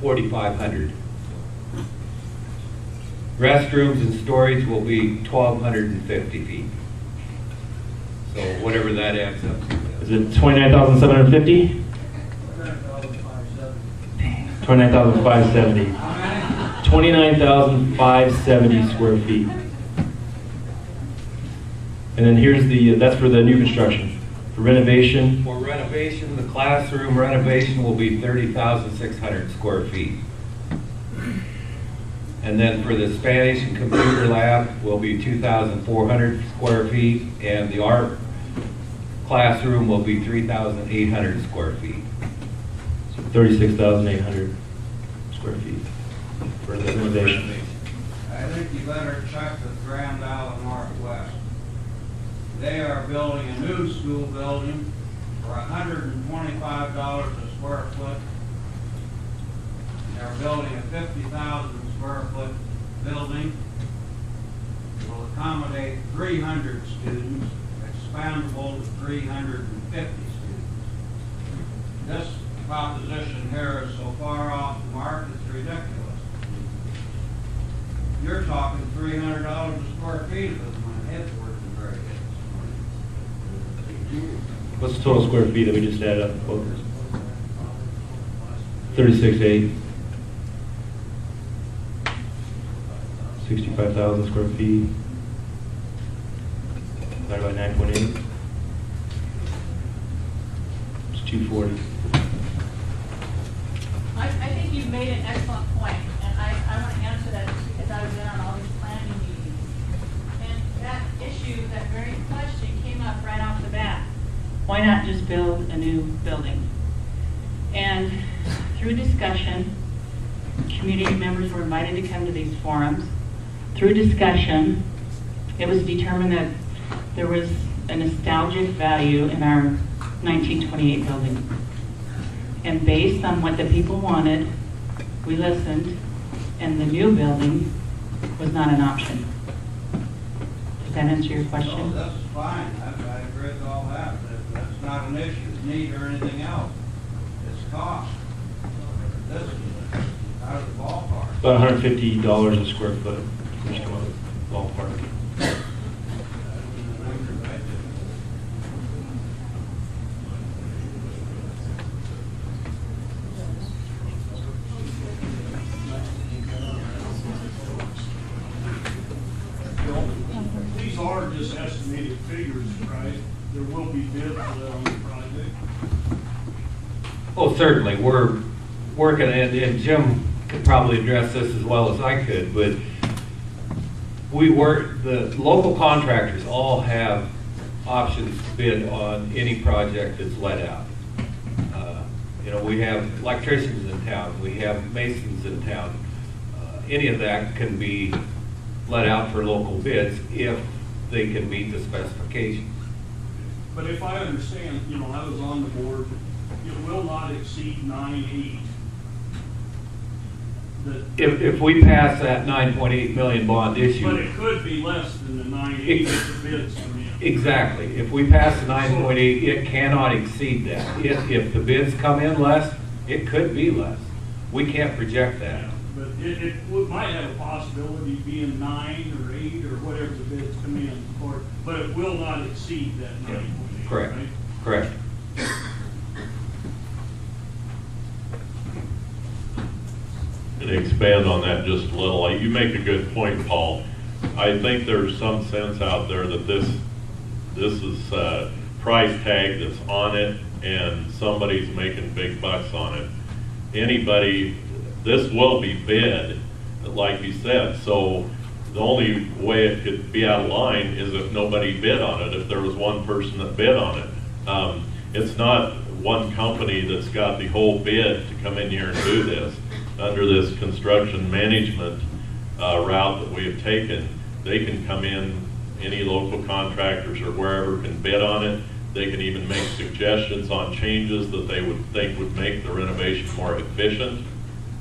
4,500. Restrooms and storage will be 1,250 feet. So whatever that adds up to. Is it 29,750? 29,570. 29,570 square feet. And then here's the, that's for the new construction. For renovation? For renovation, the classroom renovation will be 30,600 square feet. And then for the Spanish and computer lab will be 2,400 square feet, and the art classroom will be 3,800 square feet. So 36,800 square feet for the renovation. I think you better check with Grand Island Northwest. They are building a new school building for $125 a square foot. They're building a 50,000 square foot building. It will accommodate 300 students, expandable to 350 students. This proposition here is so far off the mark, it's ridiculous. You're talking $300 a square feet because my head's working very good. What's the total square feet that we just added up? 36,800. 65,000 square feet. Divided by 9.8. It's 240. I think you've made an excellent point, and I want to answer that just because I was in on all these planning meetings. And that issue, that very question came up right off the bat. Why not just build a new building? And through discussion, community members were invited to come to these forums. Through discussion, it was determined that there was a nostalgic value in our 1928 building. And based on what the people wanted, we listened, and the new building was not an option. Does that answer your question? No, that's fine. I agree with all that. That's not an issue, need or anything else. It's cost. This is out of the ballpark. About $150 a square foot. Just come up with ballpark. These are just estimated figures, right? There will be bids on the project. Oh, certainly. We're working, and Jim could probably address this as well as I could, but the local contractors all have options to bid on any project that's let out. You know, we have electricians in town, we have masons in town. Any of that can be let out for local bids if they can meet the specifications. But if I understand, you know, I was on the board, it will not exceed 9.8. If we pass that 9.8 million bond issue. But it could be less than the 9.8 if the bids come in. Exactly. If we pass the 9.8, it cannot exceed that. If the bids come in less, it could be less. We can't project that. Yeah, but it might have a possibility of being 9 or 8 or whatever the bids come in for, but it will not exceed that 9.8. Correct. Right? Correct. And expand on that just a little. You make a good point, Paul. I think there's some sense out there that this is a price tag that's on it and somebody's making big bucks on it. This will be bid, like you said, so the only way it could be out of line is if nobody bid on it, if there was one person that bid on it. It's not one company that's got the whole bid to come in here and do this. Under this construction management route that we have taken, they can come in, any local contractors or wherever can bid on it. They can even make suggestions on changes that they would think would make the renovation more efficient.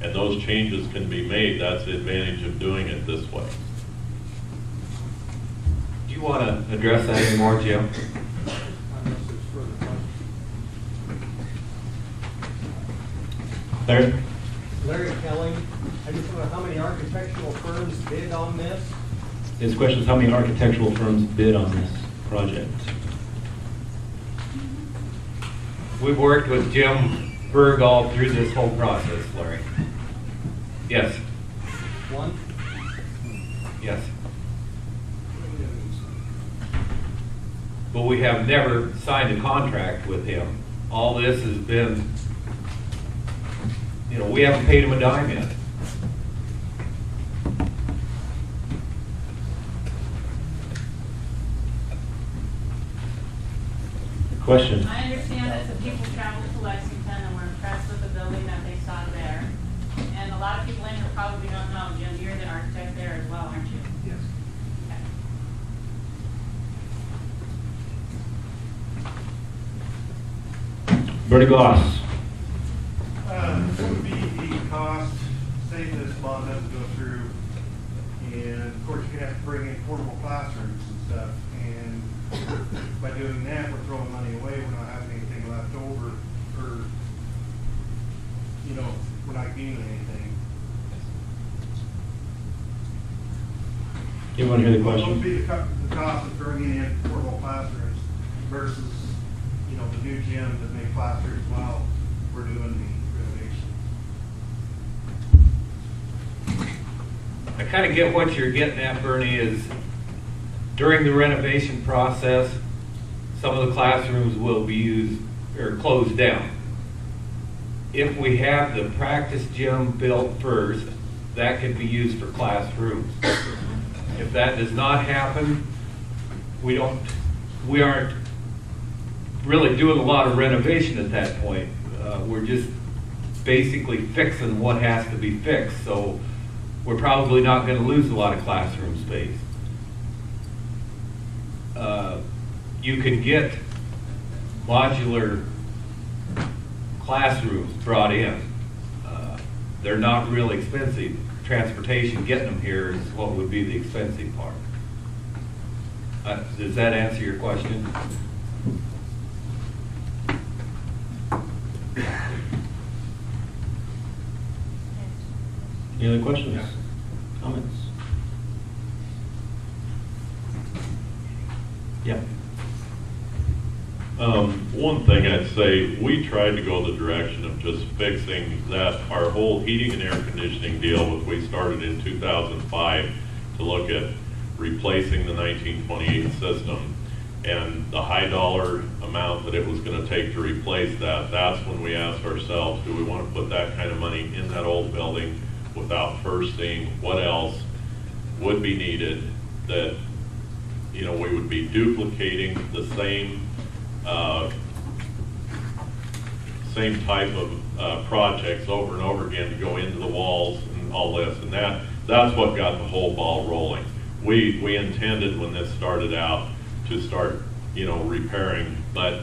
And those changes can be made. That's the advantage of doing it this way. Do you want to address that anymore, Jim? Larry? Larry Kelly. I just wonder how many architectural firms bid on this? His question is how many architectural firms bid on this project? We've worked with Jim Berg all through this whole process, Larry. Yes, One? yes. But we have never signed a contract with him. All this has been, you know, we haven't paid him a dime yet. Question? I understand that some people traveled to Lexington and were impressed with the building that they saw there. And a lot of people in here probably don't know, Jim, you're the architect there as well, aren't you? Yes. Okay. Bertie Goss. What would be the cost, say this bond doesn't go through, and of course you're gonna have to bring in portable classrooms and stuff, and by doing that, we're throwing money away, we're not having anything left over, or, you know, we're not gaining anything. You want to hear the What question? would be the cost of bringing in portable classrooms versus, you know, the new gym that make classrooms while we're doing the renovation? I kind of get what you're getting at, Bernie, is during the renovation process, some of the classrooms will be used or closed down. If we have the practice gym built first, that could be used for classrooms. If that does not happen, we aren't really doing a lot of renovation at that point. We're just basically fixing what has to be fixed, so we're probably not going to lose a lot of classroom space. You can get modular classrooms brought in. They're not really expensive. Transportation, getting them here is what would be the expensive part. Does that answer your question? Any other questions? Comments? Yeah. One thing I'd say, we tried to go the direction of just fixing that, our whole heating and air conditioning deal, which we started in 2005 to look at replacing the 1928 system. And the high dollar amount that it was going to take to replace that, that's when we asked ourselves, do we want to put that kind of money in that old building without first seeing what else would be needed, that, you know, we would be duplicating the same type of projects over and over again to go into the walls and all this, and that's what got the whole ball rolling. We intended when this started out to start, you know, repairing, but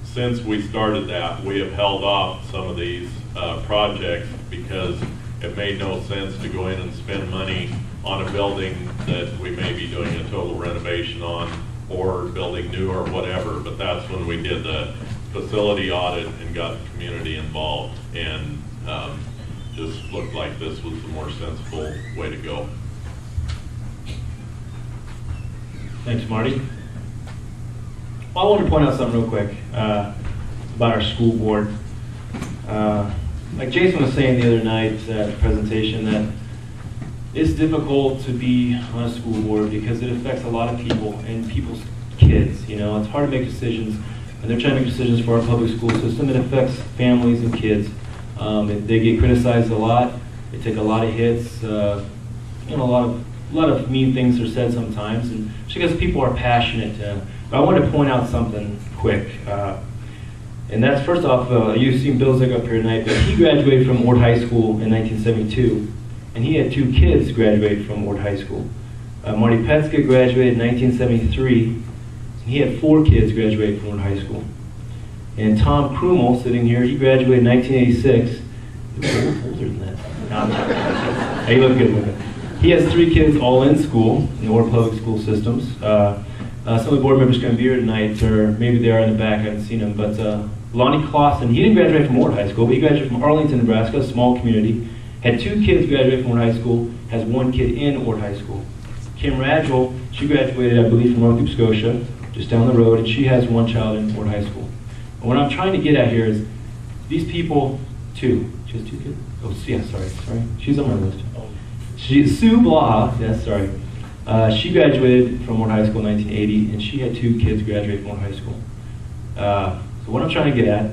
since we started that, we have held off some of these projects because it made no sense to go in and spend money on a building that we may be doing a total renovation on, or building new or whatever. But that's when we did the facility audit and got the community involved, and just looked like this was the more sensible way to go. Thanks, Marty. Well, I want to point out something real quick about our school board. Like Jason was saying the other night at the presentation, that it's difficult to be on a school board because it affects a lot of people and people's kids. You know, it's hard to make decisions, and they're trying to make decisions for our public school system. It affects families and kids. They get criticized a lot. They take a lot of hits. You know, a lot of mean things are said sometimes, and just because people are passionate. But I wanted to point out something quick. And that's, first off, you've seen Bill Zig up here tonight, but he graduated from Ord High School in 1972, and he had 2 kids graduate from Ord High School. Marty Petska graduated in 1973, and he had 4 kids graduate from Ord High School. And Tom Krumel, sitting here, he graduated in 1986. He was a little older than that. No, I'm joking. Hey, you look good with it. He has 3 kids all in school, in the Ord Public School systems. Some of the board members can be here tonight, or maybe they are in the back, I haven't seen them, but Lonnie Clausen, he didn't graduate from Ward High School, but he graduated from Arlington, Nebraska, a small community. Had 2 kids graduate from Ward High School, has 1 kid in Ward High School. Kim Radgel, she graduated, I believe, from North Scotia, just down the road, and she has 1 child in Ward High School. And what I'm trying to get at here is, these people, 2, she has 2 kids? Oh, yeah, sorry, she's on my list. Sue Blaha, yes, sorry. She graduated from Ward High School in 1980, and she had 2 kids graduate from Ward High School. So what I'm trying to get at